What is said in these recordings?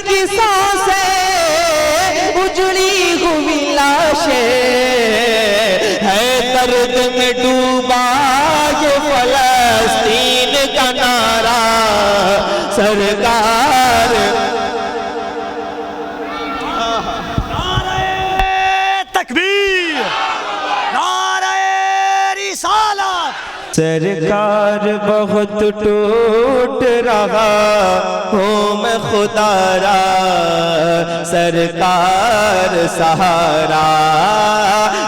की सांसें उजड़ी हुई लाशें है, दर्द में डूबा ये फलस्तीन का नारा सरकार। तकबीर, नारे रिसालत। सरकार बहुत टूट रहा हूँ मैं खुदारा, सरकार सहारा।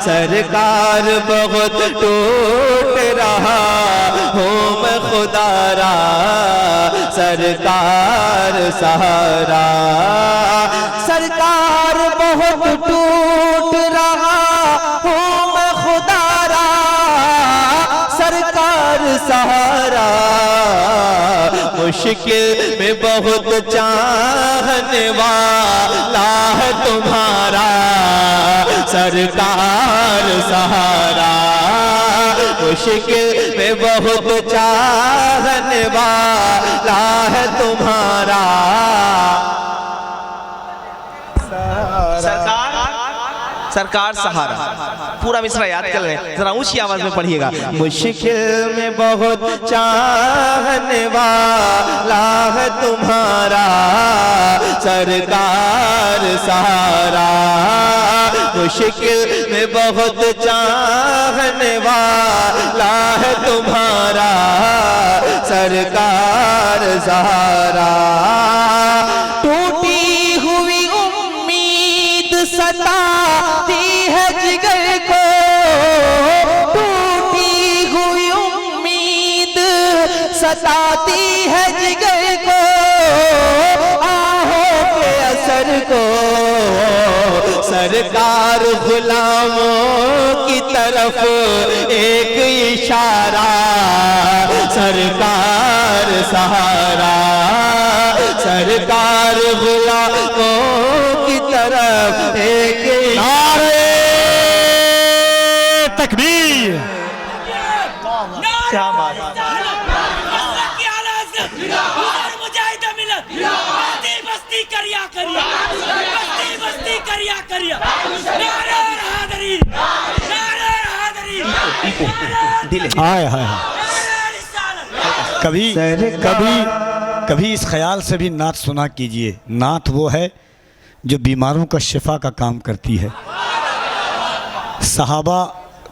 सरकार बहुत टूट रहा हूँ मैं खुदारा, सरकार सहारा। सरकार बहुत टूट रहा हूँ मैं खुदारा, सरकार सहारा। मुश्किल में बहुत चाहने वाला है तुम्हारा, सरकार सहारा। मुश्किल में बहुत चाहने वाला है तुम्हारा। सरकार सहारा। पूरा मिसरा याद कर लें, जरा ऊंची आवाज में पढ़िएगा। मुश्किल में बहुत चाहने वाला है तुम्हारा, सरकार सहारा। मुश्किल में बहुत चाहने वाला है तुम्हारा, सरकार सहारा। टूटी हुई उम्मीद सताती है जिगर को, टूटी हुई उम्मीद सताती है जिगर को, आहों के असर को। सरकार गुलामों की तरफ एक इशारा, सरकार सहारा। सरकार गुलामों की तरफ एक नारे तकबीर। क्या बात। हाय हाय। कभी कभी कभी इस ख्याल से भी नात सुना कीजिए। नात वो है जो बीमारों का शिफा का काम करती है। सहाबा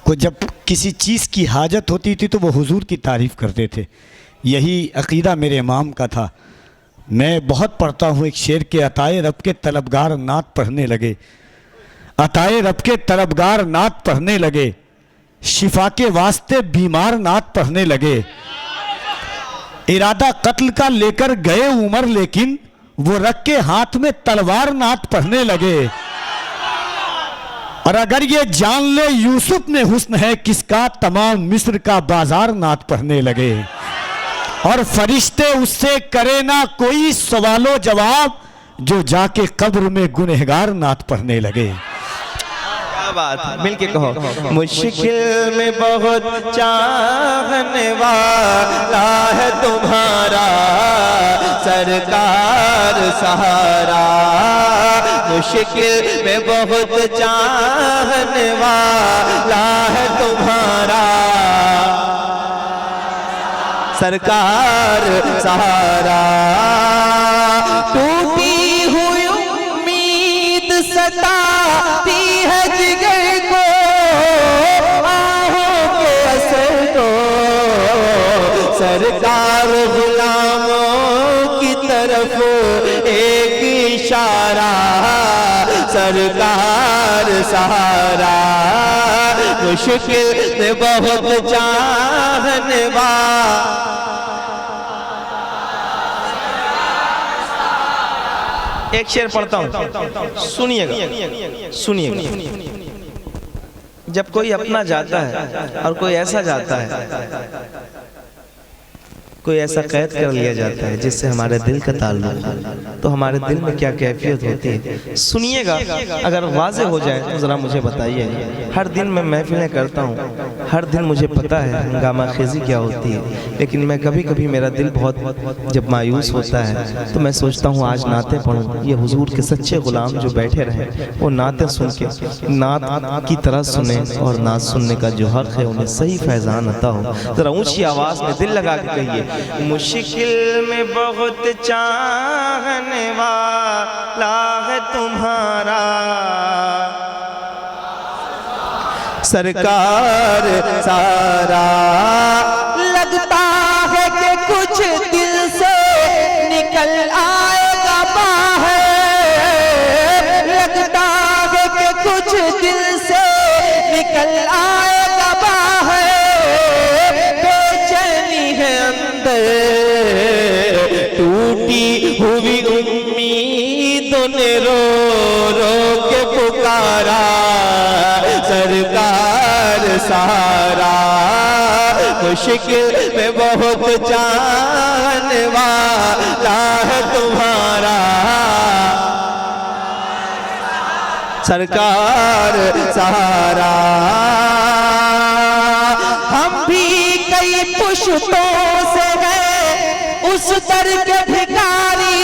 को जब किसी चीज़ की हाजत होती थी तो वो हुजूर की तारीफ़ करते थे। यही अक़ीदा मेरे इमाम का था। मैं बहुत पढ़ता हूँ एक शेर के, अताए रब के तलबगार नात पढ़ने लगे, अताए रब के तलबगार नात पढ़ने लगे, शिफा के वास्ते बीमार नात पढ़ने लगे। इरादा कत्ल का लेकर गए उमर, लेकिन वो रख के हाथ में तलवार नात पढ़ने लगे। और अगर ये जान ले यूसुफ में हुस्न है किसका, तमाम मिस्र का बाजार नात पढ़ने लगे। और फरिश्ते उससे करे ना कोई सवालो जवाब, जो जाके कब्र में गुनहगार नात पढ़ने लगे। क्या बात, मिलके कहो। मुश्किल में बहुत चाहने वाला है तुम्हारा, सरकार सहारा। मुश्किल में बहुत चाहने वाला है तुम्हारा, सरकार सहारा। टूटी हुई उम्मीद सताती है जिगर को, आहों के असर को। सरकार गुलामों की तरफ एक इशारा, सरकार सहारा। मुश्किल में बहुत चाहने वाला। एक शेर पढ़ता हूँ, सुनिएगा सुनिएगा। जब कोई अपना जाता है और कोई ऐसा जाता है, कोई ऐसा कैद कर लिया जाता है जिससे हमारे दिल का ताल्लुक है, तो हमारे दिल में क्या कैफियत होती है सुनिएगा। अगर वाज़े हो जाए तो ज़रा मुझे बताइए। हर दिन मैं महफिलें करता हूँ, हर दिन मुझे पता है हंगामा खेजी क्या होती है, लेकिन मैं कभी कभी मेरा दिल बहुत जब मायूस होता है तो मैं सोचता हूँ आज नाते पढ़ूँ, ये हुजूर के सच्चे गुलाम जो बैठे रहे वो नाते सुन के नात की तरह सुने और नात सुनने का जो हक है उन्हें सही फैजान अता हो। जरा ऊंची आवाज में दिल लगा के कहिए, मुश्किल में बहुत चाहने वाला है तुम्हारा सरकार सारा, लगता है कि कुछ दिल से निकल आएगा बाहर, लगता है कि कुछ दिल से निकल आएगा बाहर, बेचैनी है अंदर टूटी हुई उम्मीदों ने रो रो के पुकारा सरकार सारा, मुश्किल में बहुत जाने वाला है तुम्हारा सरकार सारा। हम भी कई पुश्तों से हैं उस दर के भिखारी,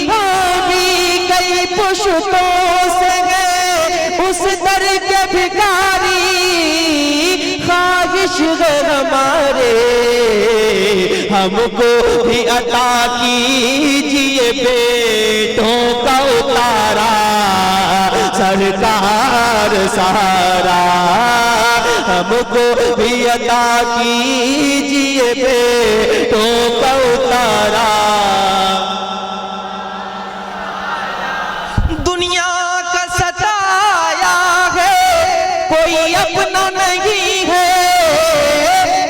हम भी कई पुश्तों से हैं उस दर के भिखारी, ख्वाहिश है हमारे हमको भी अता कीजिए बेटों का उतारा सरकार सारा, हमको भी अता कीजिए बेटों का उतारा। दुनिया का सताया है कोई अपना नहीं है,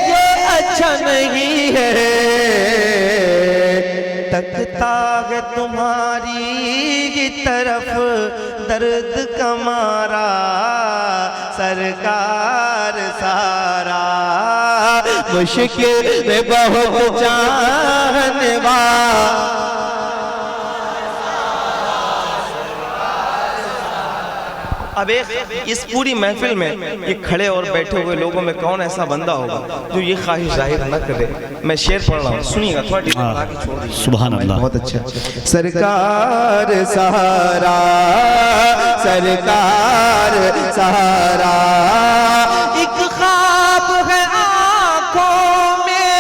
ये अच्छा नहीं है, तकता है तुम्हारी की तरफ दर्द कमारा सरकार सारा, मुश्किल में बहुत जाने वाला। अब इस पूरी महफिल में ये खड़े और बैठे हुए लोगों में कौन ऐसा बंदा होगा जो ये ख्वाहिश जाहिर न करे। मैं शेर पढ़ रहा हूँ, सुनिएगा थोड़ा छोड़ दीजिए। सुभान अल्लाह। बहुत अच्छा। सरकार सहारा सरकार सहारा, एक ख्वाब है आंखों में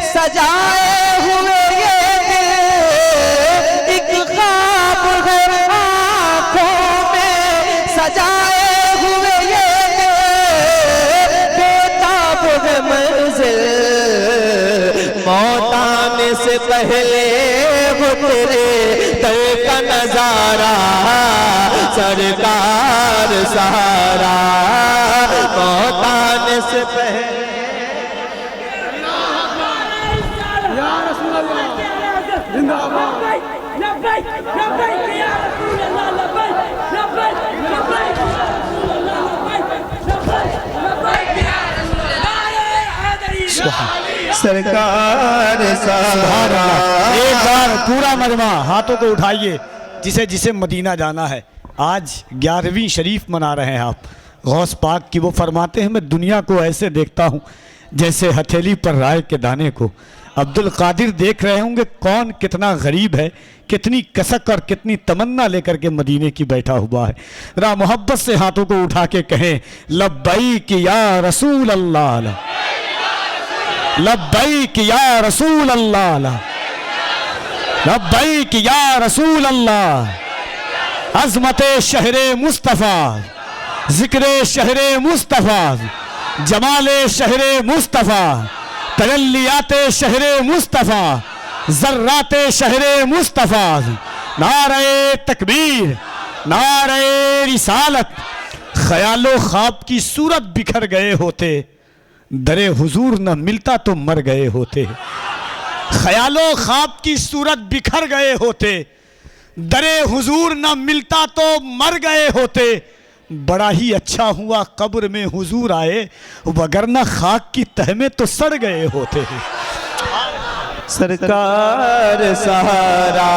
सजाए हुए ये दिल, एक ख्वाब है आंखों में सजाए हुए ये दिल, बेताब है मंजिल मौत आने से पहले वो तेरे दर का नजारा सरकार सहारा, मौत आने से पहले। सरकार सहारा। एक बार पूरा मजमा हाथों को उठाइए जिसे जिसे मदीना जाना है। आज 11वीं शरीफ मना रहे हैं आप। गौस पाक की वो फरमाते हैं, मैं दुनिया को ऐसे देखता हूँ जैसे हथेली पर राय के दाने को। अब्दुल कादिर देख रहे होंगे कौन कितना गरीब है, कितनी कसक और कितनी तमन्ना लेकर के मदीने की बैठा हुआ है। जरा मोहब्बत से हाथों को उठा के कहें, लब्बैक या रसूल अल्लाह, लब्बैक या रसूल अल्लाह, लब्बैक या रसूल अल्लाह। अज़मत शहरे मुस्तफ़ा, ज़िक्रे शहरे मुस्तफ़ा, जमाले शहरे मुस्तफ़ा, तजल्लियाते शहरे मुस्तफ़ा, ज़र्राते शहरे मुस्तफ़ा। नारे तकबीर, नारे रिसालत। ख्यालो ख्वाब की सूरत बिखर गए होते, दरे हुजूर न मिलता तो मर गए होते। ख्यालो ख्वाब की सूरत बिखर गए होते, दरे हुजूर न मिलता तो मर गए होते। बड़ा ही अच्छा हुआ कब्र में हुजूर आए, वगरना खाक की तह में तो सड़ गए होते। सरकार सहारा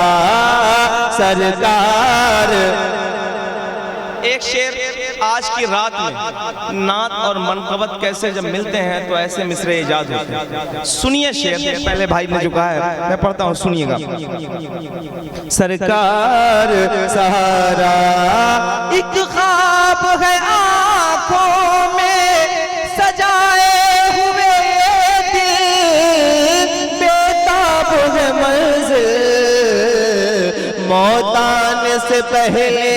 सरकार। एक शेर आज की रात में नात और मनकबत कैसे जब मिलते हैं तो ऐसे मिसरे इजाद होते हैं। सुनिए शेर, पहले भाई ने जो कहा है मैं पढ़ता हूँ, सुनिएगा। सरकार सहारा एक ख्वाब है आंखों में सजाए हुए दिल, बेताब है मंजिल मौत आने से पहले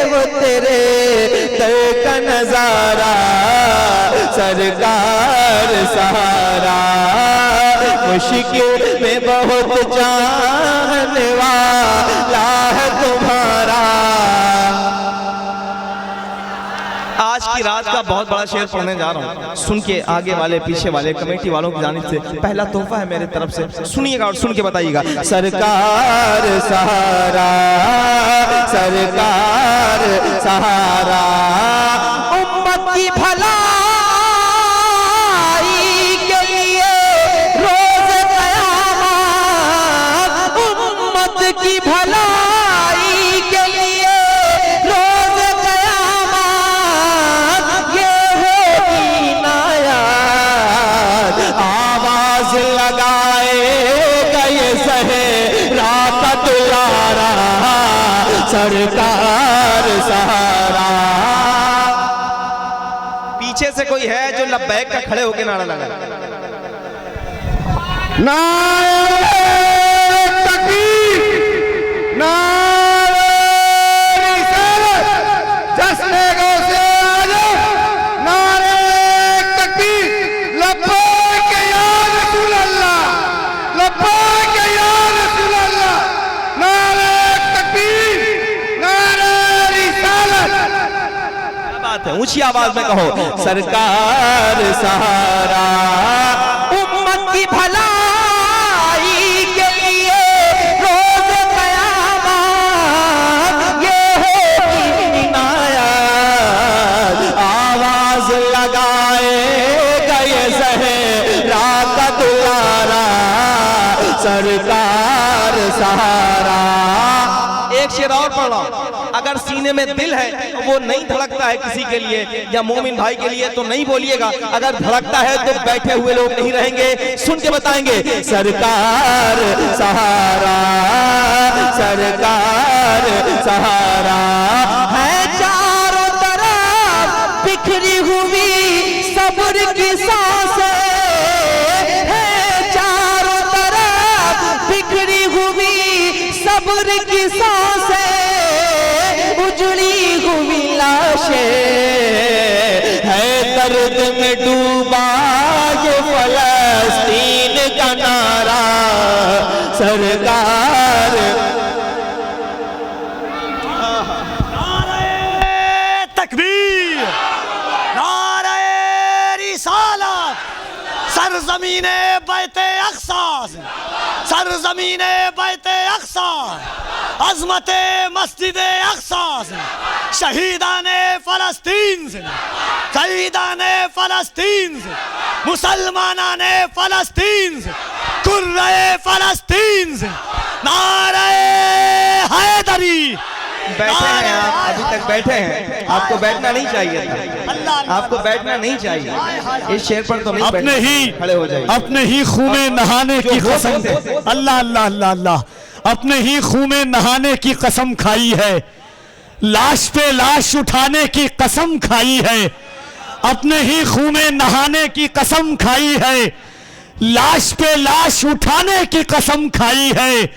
वो तेरे दर का नजारा। सरकार सहारा मुश्किल में बहुत चाहने वाला है तुम्हारा। आज की रात का बहुत बड़ा शेर पढ़ने जा रहा हूँ, सुन के आगे वाले पीछे वाले कमेटी वालों की जानिब से पहला तोहफा है मेरे तरफ से, सुनिएगा और सुन के बताइएगा। सरकार सहारा, सरकार सहारा उम्मत की भलाई के लिए रोज क़यामत, उम्मत की भलाई के लिए रोज क़यामत ये होगी नायाद। आवाज लगाएगा ये सहरा का दुलारा, सरकार सहारा। पीछे से कोई है जो लब्बैक का खड़े होकर नारा लगा? नारे तकबीर, नारे रिसालत, जश्न गौसे आज़म, नारे तकबीर, लब्बैक या रसूल अल्लाह, लब्बैक या रसूल अल्लाह, नारे तकबीर, नारे रिसालत। क्या बात है, ऊंची आवाज में कहो। सरकार सहारा उम्मत की भलाई के लिए रोज क़यामत ये होगी इनायत। आवाज लगाएगा ये सहरा का दुलारा, सरकार सहारा। एक शेर और पढ़ रहा हूं। अगर सीने में दिल है तो वो नहीं धड़कता है किसी के लिए या मोमिन भाई के लिए तो नहीं बोलिएगा, अगर धड़कता है तो बैठे हुए लोग नहीं रहेंगे, सुन के बताएंगे। सरकार सहारा, सरकार सहारा है चारों तरफ बिखरी हुई सब्र की सांसें, है चारों तरफ बिखरी हुई सब्र की सांसें, उजड़ी हुई लाशें, है दर्द में डूबा ये फलस्तीन का नारा। सरकार नारे तकबीर, नारे रिसालत, सरज़मीने बैते अक़सा, सरज़मीने बैते अक़सा, अज़मते मस्जिदे अक़सा, शहीदाने फ़लस्तीन, शहीदाने फ़लस्तीन, मुसलमानाने फ़लस्तीन, कुर्रे फ़लस्तीन, नारे हैदरी। बैठे हैं आप, अभी तक बैठे हैं, आपको बैठना नहीं चाहिए था, आपको बैठना नहीं चाहिए। इस शेर पर तो नहीं अपने बैठना, ही खड़े हो जाइए। अपने ही खूने नहाने की कसम, अल्लाह अल्लाह अल्लाह अल्लाह, अपने ही खूने नहाने की कसम खाई है, लाश पे लाश उठाने की कसम खाई है, अपने ही खूने नहाने की कसम खाई है, लाश पे लाश उठाने की कसम खाई है।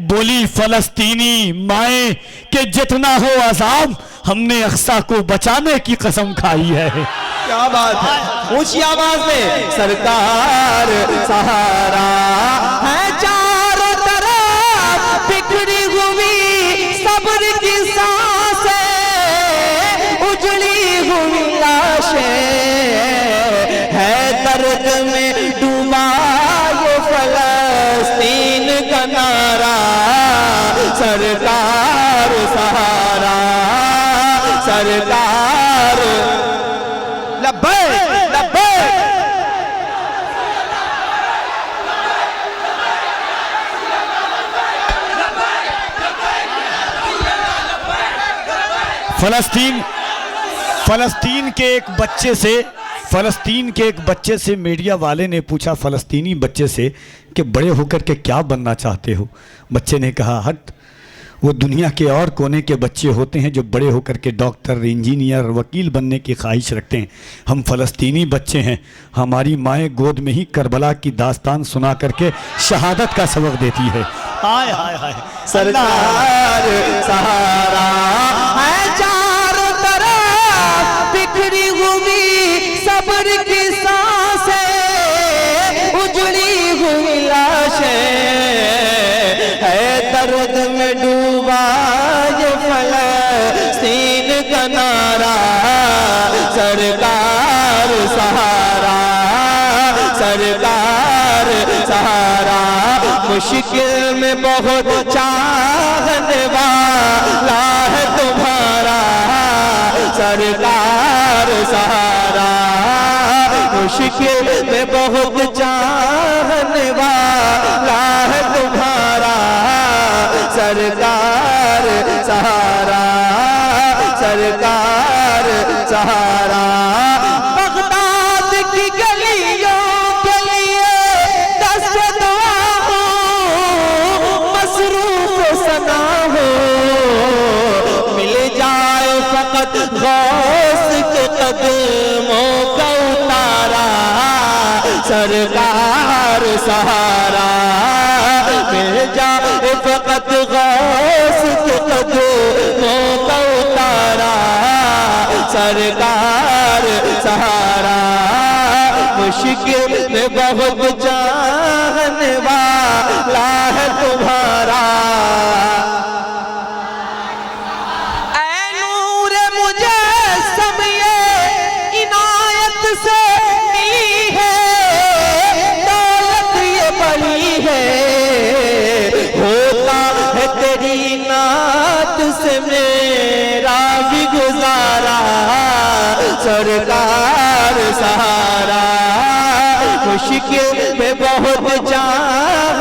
बोली फलस्तीनी माए कि जितना हो अजाब हमने अक्सा को बचाने की कसम खाई है। क्या बात है, ऊंची आवाज में। सरकार सहारा है चारों तरफ बिखरी हुई सब्र की सांसें, उजड़ी हुई लाशें, है दर्द में डूबा ये फलस्तीन का नारा। सरकार सहारा, सरकार लब्बैक लब्बैक। फलस्तीन फलस्तीन के एक बच्चे से मीडिया वाले ने पूछा, फलस्तीनी बच्चे से, कि बड़े होकर के क्या बनना चाहते हो। बच्चे ने कहा, हट, वो दुनिया के और कोने के बच्चे होते हैं जो बड़े होकर के डॉक्टर, इंजीनियर, वकील बनने की ख्वाहिश रखते हैं। हम फ़लस्तीनी बच्चे हैं, हमारी माएँ गोद में ही करबला की दास्तान सुना करके शहादत का सबक देती है। हाय हाय हाय। सरकार सहारा है चारों तरफ बिखरी हुई सब्र की सांसें, उजड़ी हुई लाशें, है दर्द में डूबा ये फलस्तीन का नारा। सरकार सहारा, सरकार सहारा, मुश्किल में बहुत चाहने वाला है तुम्हारा। सरकार सहारा, मुश्किल में बहुत चाहने वाला है तुम्हारा। सरकार सहारा, सरकार सहारा। बगदाद की गलियों के लिए दस्त दुआ हो, मसरूफ सना हो, मिल जाए फकत गौस के कदमों का उतारा। सरकार सहारा, मिल जाए फकत गौस के कदमों का उतारा। सरकार सहारा, मुश्किल में बहुत चाहने वाला है तुम्हारा। ऐ नूर मुझे सब ये इनायत से मिली है, दौलत ये बड़ी है, होता है तेरी नात से मेरा भी गुजारा। सरकार सहारा, मुश्किल में बहुत चाह